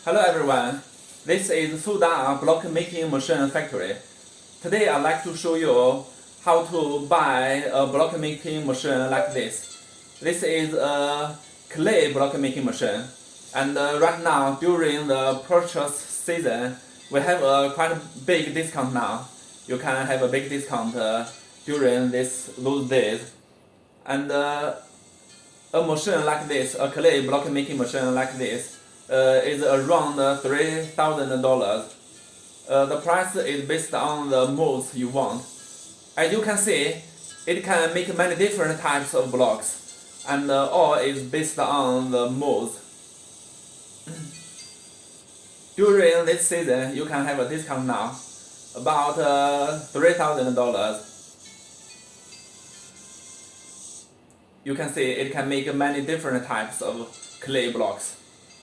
Hello everyone, this is Suda block making machine factory. Today I'd like to show you how to buy a block making machine like this. This is a clay block making machine, and right now during the purchase season we have a quite big discount now. You can have a big discount during those days. And a machine like this, a clay block making machine like this, is around $3,000. The price is based on the molds you want. As you can see, it can make many different types of blocks, and all is based on the molds. During this season, you can have a discount now, about $3,000. You can see it can make many different types of clay blocks.